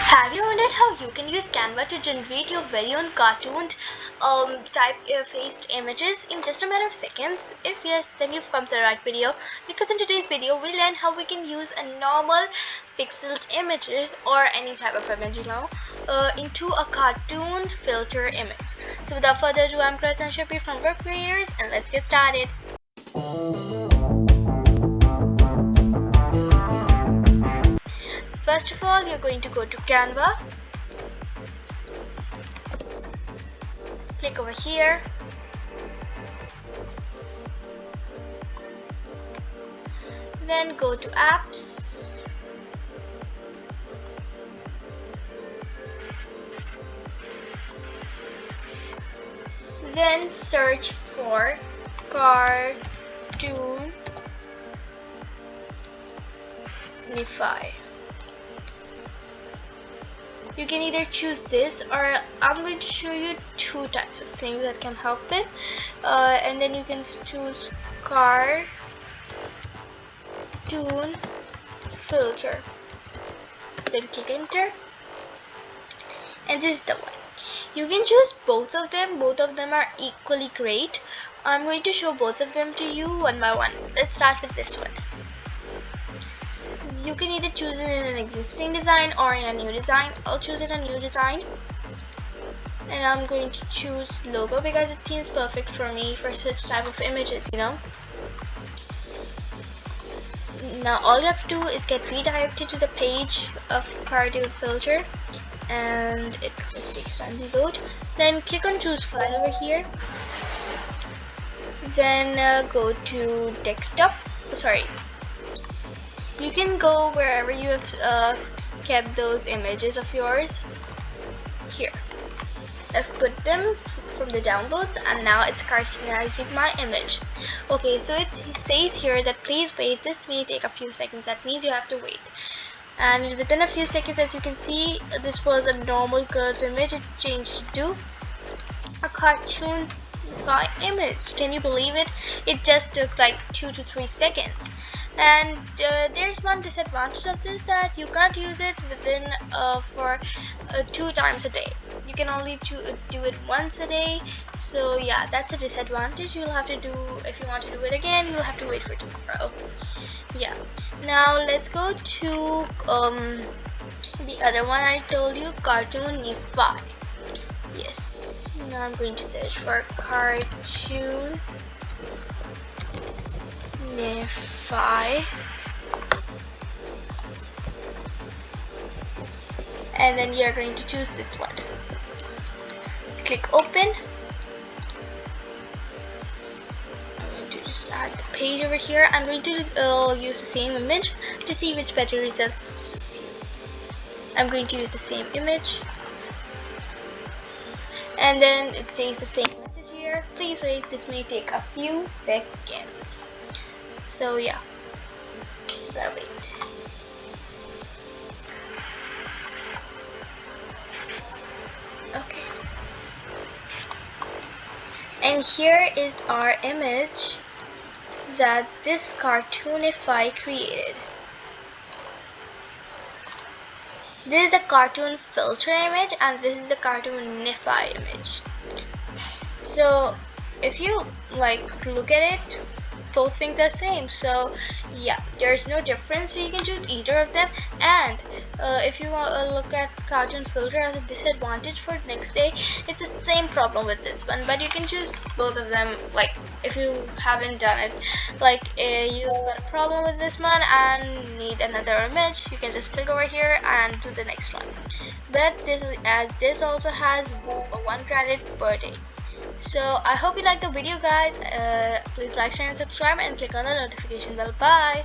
Have you wondered how you can use Canva to generate your very own cartoon type faced images in just a matter of seconds? If yes, then you've come to the right video, because in today's video we learn how we can use a normal pixeled image or any type of image, into a cartoon filter image. So without further ado, I'm Kratan Shafi from Web Creators, and let's get started. First of all, you're going to go to Canva, click over here, then go to apps, then search for Cartoonify. You can either choose this, or I'm going to show you two types of things that can help it, and then you can choose Cartoon Filter, then click enter, and this is the one. You can choose both of them are equally great. I'm going to show both of them to you one by one. Let's start with this one. You can either choose it in an existing design or in a new design. I'll choose it a new design, and I'm going to choose logo because it seems perfect for me for such type of images, Now all you have to do is get redirected to the page of Cartoon Filter, and it just takes time to load. Then click on choose file over here, then go to desktop. You can go wherever you have kept those images of yours. Here, I've put them from the downloads, and now it's cartoonizing my image. Okay, so it says here that please wait, this may take a few seconds. That means you have to wait, and within a few seconds, as you can see, this was a normal girl's image. It changed to a cartoon image. Can you believe it? It just took like 2 to 3 seconds. And there's one disadvantage of this, that you can't use it within for 2 times a day. You can only do it once a day. So yeah, that's a disadvantage. You'll have to do, if you want to do it again, you'll have to wait for tomorrow. Yeah. Now let's go to the other one I told you, Cartoonify. Yes. Now I'm going to search for Cartoonify, and then you're going to choose this one. Click open. I'm going to just add the page over here. I'm going to use the same image to see which better results suits you. I'm going to use the same image, and then it says the same message here. Please wait, this may take a few seconds. So yeah, gotta wait. Okay. And here is our image that this Cartoonify created. This is the cartoon filter image, and this is the Cartoonify image. So if you look at it, both things are same. So yeah, there's no difference. So you can choose either of them. And if you want to look at cartoon filter as a disadvantage for next day, it's the same problem with this one, but you can choose both of them. If you haven't done it, you got a problem with this one and need another image, you can just click over here and do the next one. But this also has 1 credit per day. So I hope you liked the video, guys. Please like, share and subscribe, and click on the notification bell. Bye.